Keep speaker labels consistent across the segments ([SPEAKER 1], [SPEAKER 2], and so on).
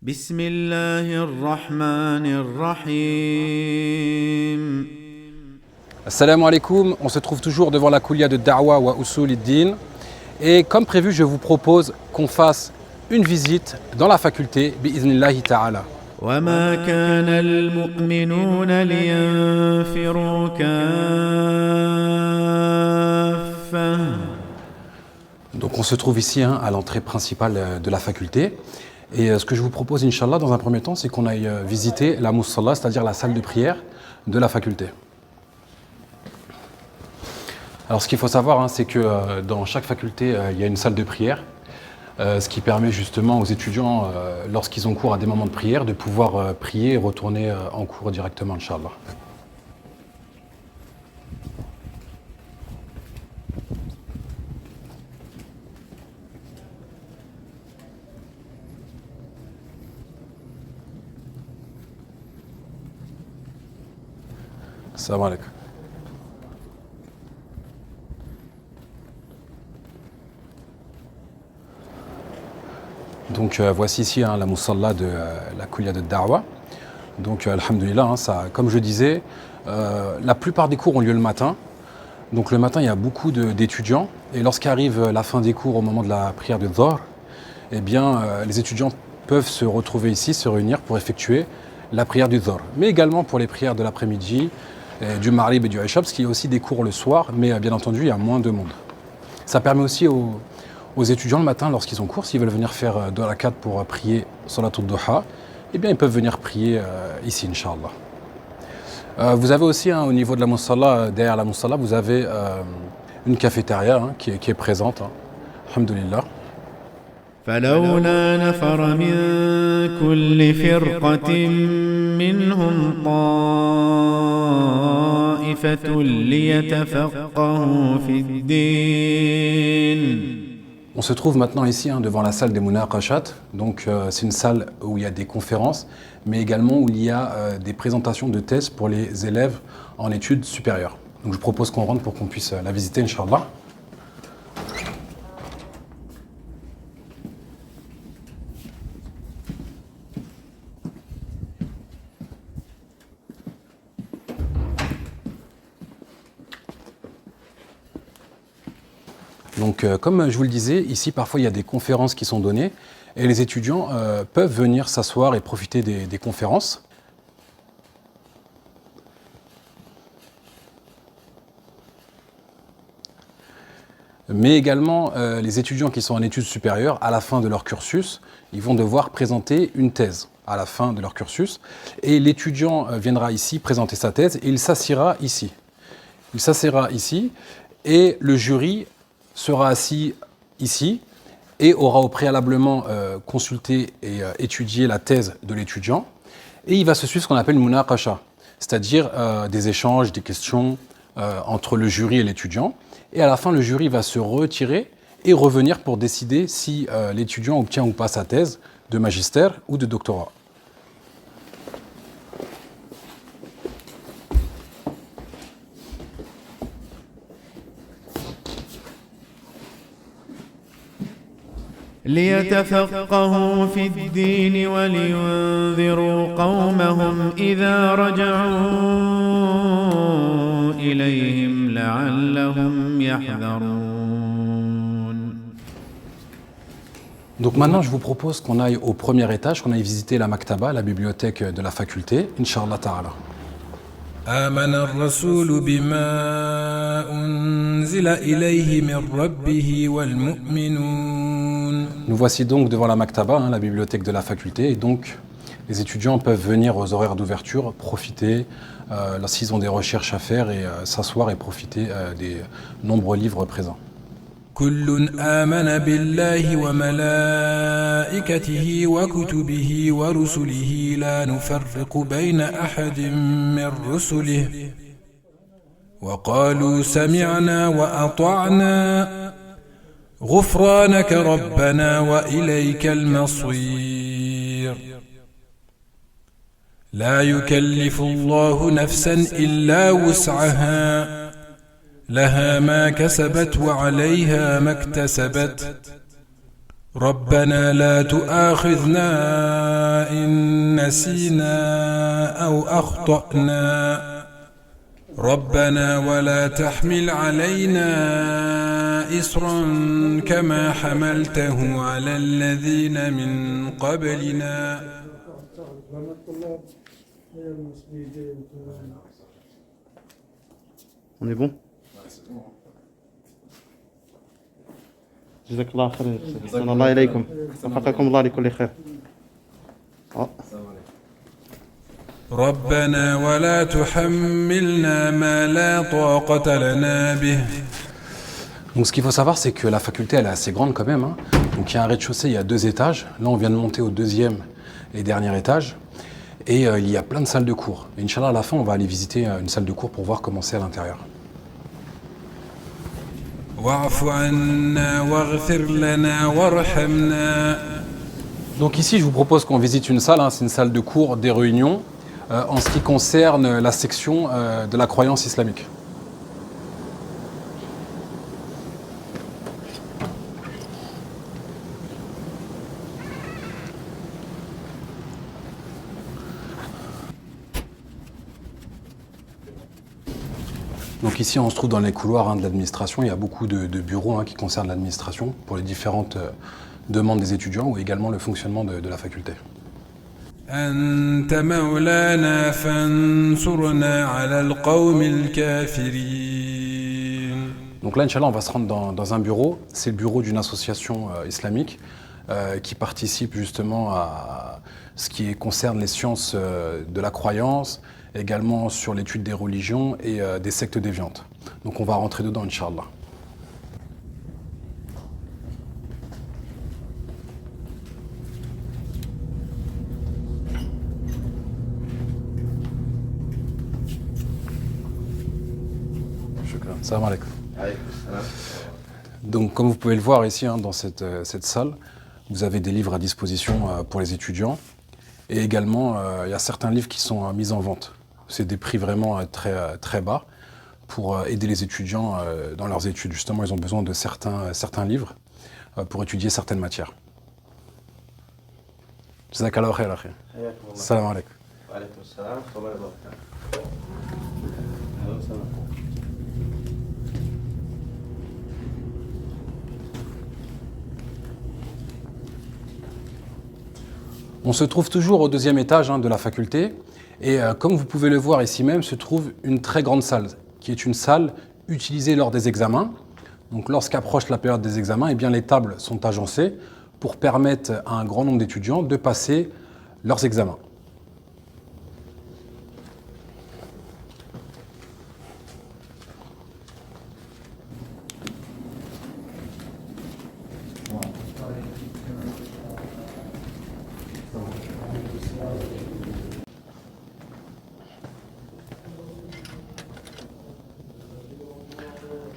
[SPEAKER 1] بسم الله الرحمن الرحيم.
[SPEAKER 2] Assalamu alaikum, on se trouve toujours devant la Koulia de Da'wa wa Usul ad-Din. Et comme prévu, je vous propose qu'on fasse une visite dans la faculté, bi'iznillahi ta'ala.
[SPEAKER 1] وما كان المؤمنون لينفروا كافة.
[SPEAKER 2] Donc on se trouve ici à l'entrée principale de la faculté. Et ce que je vous propose, Inch'Allah, dans un premier temps, c'est qu'on aille visiter la Musalla, c'est-à-dire la salle de prière de la faculté. Alors ce qu'il faut savoir, c'est que dans chaque faculté, il y a une salle de prière, ce qui permet justement aux étudiants, lorsqu'ils ont cours à des moments de prière, de pouvoir prier et retourner en cours directement, Inch'Allah. Salam alaikum. Donc voici ici la Musalla de la Koulia de Da'wa. Donc alhamdoulilah, comme je disais, la plupart des cours ont lieu le matin. Donc le matin, il y a beaucoup d'étudiants. Et lorsqu'arrive la fin des cours au moment de la prière de Dhuhr, eh bien les étudiants peuvent se retrouver ici, se réunir pour effectuer la prière du Dhuhr. Mais également pour les prières de l'après-midi, du Maghrib et du Isha, parce qu'il y a aussi des cours le soir, mais bien entendu, il y a moins de monde. Ça permet aussi aux étudiants le matin, lorsqu'ils ont cours, s'ils veulent venir faire 2 rakats pour prier Salatul Duha, eh bien ils peuvent venir prier ici, Inch'Allah. Vous avez aussi, au niveau de la Musalla, derrière la Musalla, vous avez une cafétéria qui est présente, alhamdoulilah.
[SPEAKER 1] فلولا نفر من كل فرقة منهم طائفة ليتفقهوا في الدين.
[SPEAKER 2] On se trouve maintenant ici devant la salle des Munaqashat. Donc c'est une salle où il y a des conférences, mais également où il y a des présentations de thèses pour les élèves en études supérieures. Donc je propose qu'on rentre pour qu'on puisse la visiter, Inch'Allah. Donc comme je vous le disais, ici parfois il y a des conférences qui sont données et les étudiants peuvent venir s'asseoir et profiter des conférences. Mais également les étudiants qui sont en études supérieures, à la fin de leur cursus, ils vont devoir présenter une thèse à la fin de leur cursus. Et l'étudiant viendra ici présenter sa thèse et il s'assiera ici. Il s'assiera ici et le jury sera assis ici et aura au préalablement consulté et étudié la thèse de l'étudiant. Et il va se suivre ce qu'on appelle une munaqasha, c'est-à-dire des échanges, des questions entre le jury et l'étudiant. Et à la fin, le jury va se retirer et revenir pour décider si l'étudiant obtient ou pas sa thèse de magistère ou de doctorat.
[SPEAKER 1] ليتفقهوا في الدين ولينذروا قومهم إذا رجعوا إليهم لعلهم يحذرون.
[SPEAKER 2] Donc maintenant, je vous propose qu'on aille au premier étage, qu'on aille visiter la Maktaba, la bibliothèque de la faculté, Inch'Allah ta'ala.
[SPEAKER 3] آمن الرسول بما أنزل إليه من ربه والمؤمنون.
[SPEAKER 2] Nous voici donc devant la Maktaba, la bibliothèque de la faculté, et donc les étudiants peuvent venir aux horaires d'ouverture, profiter, s'ils ont des recherches à faire, et s'asseoir et profiter des nombreux livres présents.
[SPEAKER 3] كل آمن بالله وملائكته وكتبه ورسله لا نفرق بين أحد من رسله وقالوا سمعنا وأطعنا غفرانك ربنا وإليك المصير. لا يكلف الله نفسا إلا وسعها لها ما كسبت وعليها ما اكتسبت ربنا لا تؤاخذنا إن نسينا أو أخطأنا ربنا ولا تحمل علينا إصرا كما حملته على الذين من قبلنا.
[SPEAKER 4] On est bon? جزاك الله خير. أحسن الله إليكم. وفقكم الله لكل خير.
[SPEAKER 3] ربنا ولا تحملنا ما لا طاقة لنا به.
[SPEAKER 2] Donc ce qu'il faut savoir, c'est que la faculté, elle est assez grande quand même, hein. Donc il y a un rez-de-chaussée, il y a 2 étages. Là, on vient de monter au 2e et dernier étage. Et il y a plein de salles de cours. Et Inch'Allah, à la fin, on va aller visiter une salle de cours pour voir comment c'est à l'intérieur.
[SPEAKER 3] واعف عنا واغفر لنا وارحمنا.
[SPEAKER 2] Donc ici, je vous propose qu'on visite une salle, hein. C'est une salle de cours, des réunions, en ce qui concerne la section de la croyance islamique. Donc ici, on se trouve dans les couloirs, hein, de l'administration. Il y a beaucoup de bureaux, hein, qui concernent l'administration pour les différentes demandes des étudiants ou également le fonctionnement de la faculté.
[SPEAKER 3] أنت مولانا فانصرنا على القوم الكافرين.
[SPEAKER 2] Donc là, Inch'Allah, on va se rendre dans un bureau. C'est le bureau d'une association islamique qui participe justement à ce qui concerne les sciences de la croyance, également sur l'étude des religions et des sectes déviantes. Donc on va rentrer dedans, Inch'Allah. Salam alaikum. Donc comme vous pouvez le voir ici, hein, dans cette salle, vous avez des livres à disposition pour les étudiants. Et également, il y a certains livres qui sont mis en vente. C'est des prix vraiment très bas pour aider les étudiants dans leurs études. Justement, ils ont besoin de certains livres pour étudier certaines matières. Jazakallahu khair, akhi. Salam alaikum.
[SPEAKER 4] Wa alaykum assalam.
[SPEAKER 2] On se trouve toujours au 2e étage, hein, de la faculté. Et comme vous pouvez le voir ici même, se trouve une très grande salle, qui est une salle utilisée lors des examens. Donc lorsqu'approche la période des examens, eh bien, les tables sont agencées pour permettre à un grand nombre d'étudiants de passer leurs examens.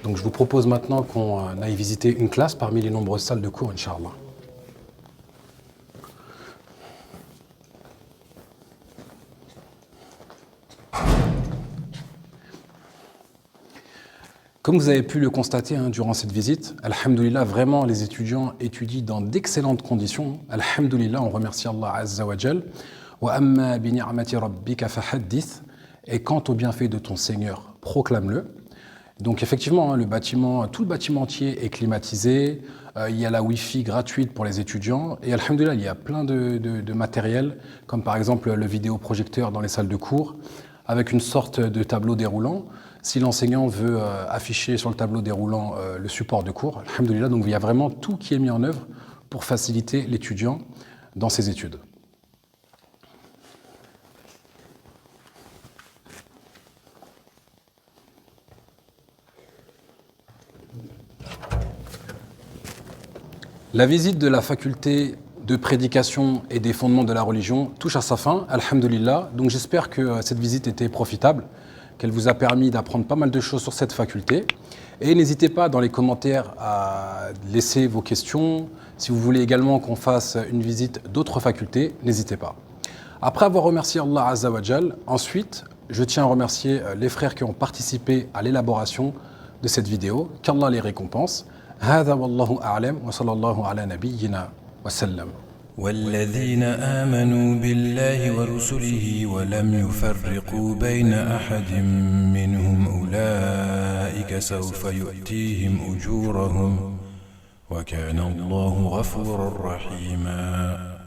[SPEAKER 2] Donc je vous propose maintenant qu'on aille visiter une classe parmi les nombreuses salles de cours, Inch'Allah. Comme vous avez pu le constater, hein, durant cette visite, alhamdoulilah, vraiment les étudiants étudient dans d'excellentes conditions. Alhamdoulilah, on remercie Allah Azza wa Jal. Wa amma bi ni'mati rabbika fahaddith. Et quant au bienfait de ton Seigneur, proclame-le. Donc effectivement, hein, tout le bâtiment entier est climatisé. Il y a la Wi-Fi gratuite pour les étudiants. Et alhamdoulilah, il y a plein de matériel, comme par exemple le vidéoprojecteur dans les salles de cours, avec une sorte de tableau déroulant. Si l'enseignant veut afficher sur le tableau déroulant le support de cours, alhamdoulilah, donc il y a vraiment tout qui est mis en œuvre pour faciliter l'étudiant dans ses études. La visite de la faculté de prédication et des fondements de la religion touche à sa fin, alhamdoulilah. Donc j'espère que cette visite était profitable, qu'elle vous a permis d'apprendre pas mal de choses sur cette faculté. Et n'hésitez pas dans les commentaires à laisser vos questions. Si vous voulez également qu'on fasse une visite d'autres facultés, n'hésitez pas. Après avoir remercié Allah Azza wa Jal, ensuite, je tiens à remercier les frères qui ont participé à l'élaboration de cette vidéo. Qu'Allah les récompense. هذا والله أعلم وصلى الله على نبينا وسلم.
[SPEAKER 3] والذين آمنوا بالله ورسله ولم يفرقوا بين أحد منهم أولئك سوف يؤتيهم أجورهم وكان الله غفورا رحيما.